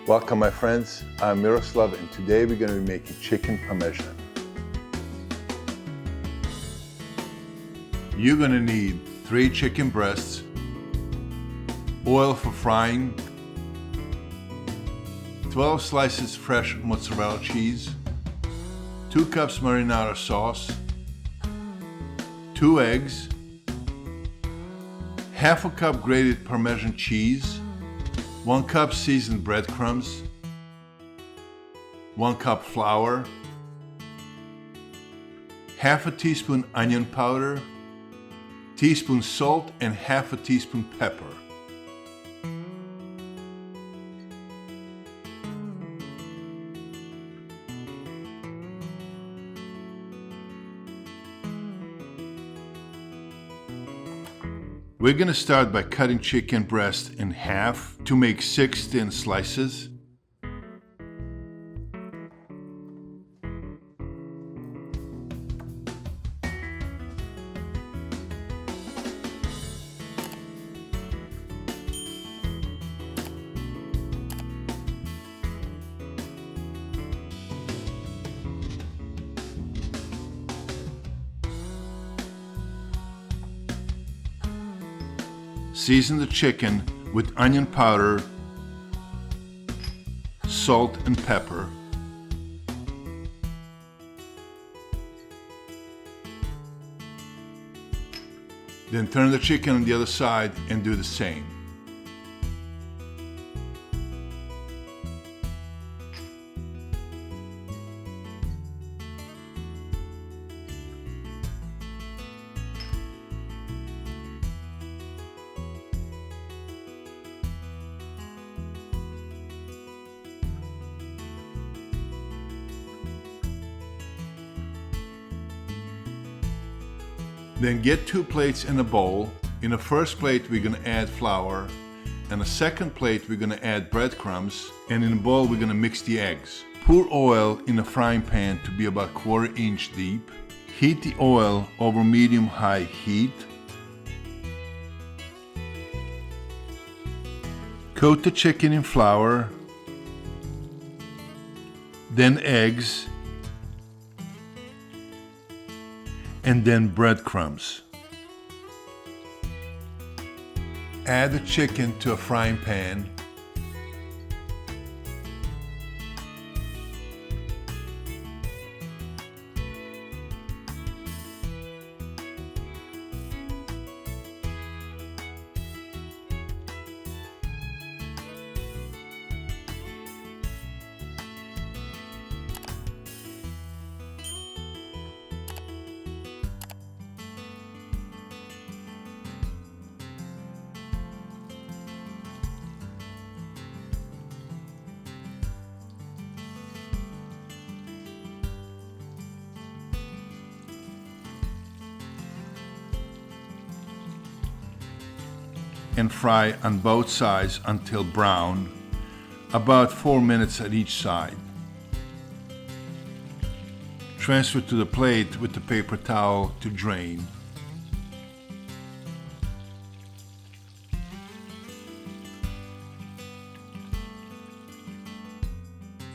Welcome my friends, I'm Miroslav and today we're going to be making chicken parmesan. You're going to need 3 chicken breasts, oil for frying, 12 slices fresh mozzarella cheese, 2 cups marinara sauce, 2 eggs, half a cup grated Parmesan cheese, 1 cup seasoned breadcrumbs, 1 cup flour, half a teaspoon onion powder, teaspoon salt and half a teaspoon pepper. We're going to start by cutting chicken breast in half to make 6 thin slices. Season the chicken with onion powder, salt and pepper. Then turn the chicken on the other side and do the same. Then get 2 plates in a bowl. In the first plate we're going to add flour, and the second plate we're going to add breadcrumbs, and in the bowl we're going to mix the eggs. Pour oil in a frying pan to be about 1/4 inch deep. Heat the oil over medium-high heat. Coat the chicken in flour, then eggs, and then breadcrumbs. Add the chicken to a frying pan. And fry on both sides until brown, about 4 minutes at each side. Transfer to the plate with the paper towel to drain.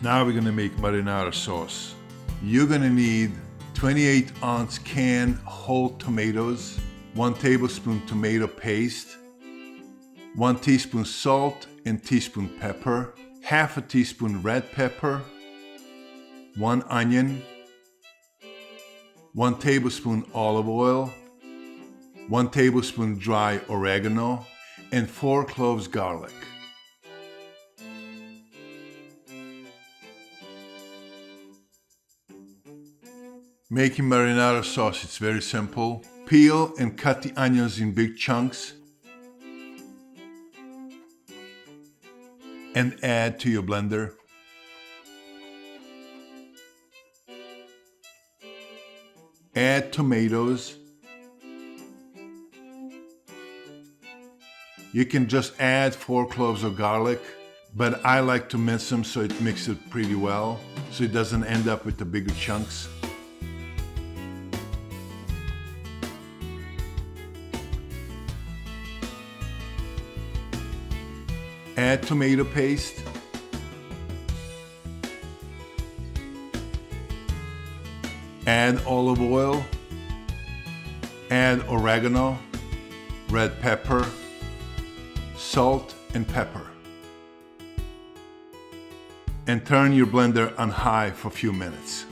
Now we're going to make marinara sauce. You're going to need 28-ounce canned whole tomatoes, 1 tablespoon tomato paste, 1 teaspoon salt and teaspoon pepper, half a teaspoon red pepper, 1 onion, 1 tablespoon olive oil, 1 tablespoon dry oregano, and 4 cloves garlic. Making marinara sauce, it's very simple. Peel and cut the onions in big chunks and add to your blender. Add tomatoes. You can just add 4 cloves of garlic, but I like to mince them so it mixes it pretty well, so it doesn't end up with the bigger chunks. Add tomato paste, Add olive oil, add oregano, red pepper, salt and pepper. And turn your blender on high for a few minutes.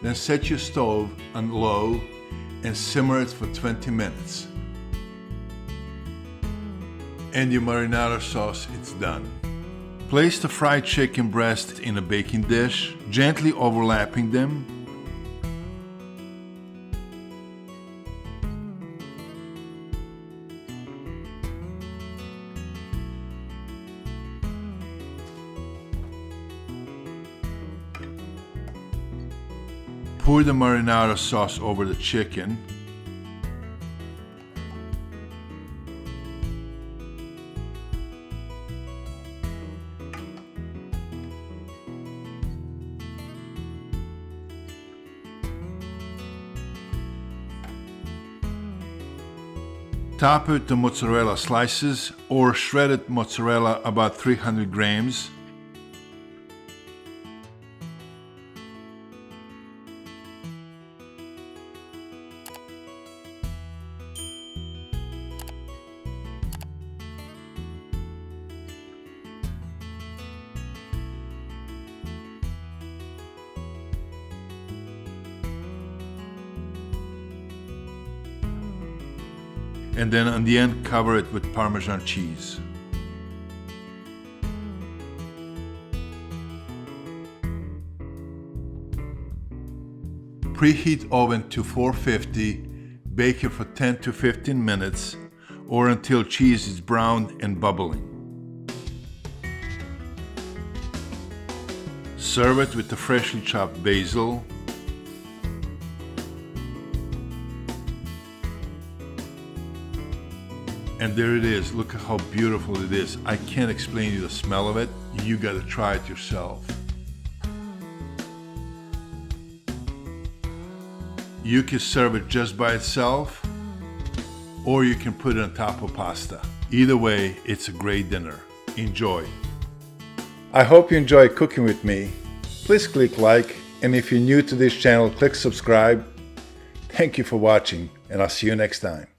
Then set your stove on low and simmer it for 20 minutes. And your marinara sauce is done. Place the fried chicken breast in a baking dish, gently overlapping them. Pour the marinara sauce over the chicken. Top it with the mozzarella slices or shredded mozzarella, about 300 grams. And then on the end, cover it with Parmesan cheese. Preheat oven to 450, bake it for 10 to 15 minutes or until cheese is brown and bubbling. Serve it with the freshly chopped basil, and there it is. Look at how beautiful it is. I can't explain to you the smell of it. You gotta try it yourself. You can serve it just by itself, or you can put it on top of pasta. Either way, it's a great dinner. Enjoy. I hope you enjoy cooking with me. Please click like, and if you're new to this channel, click subscribe. Thank you for watching, and I'll see you next time.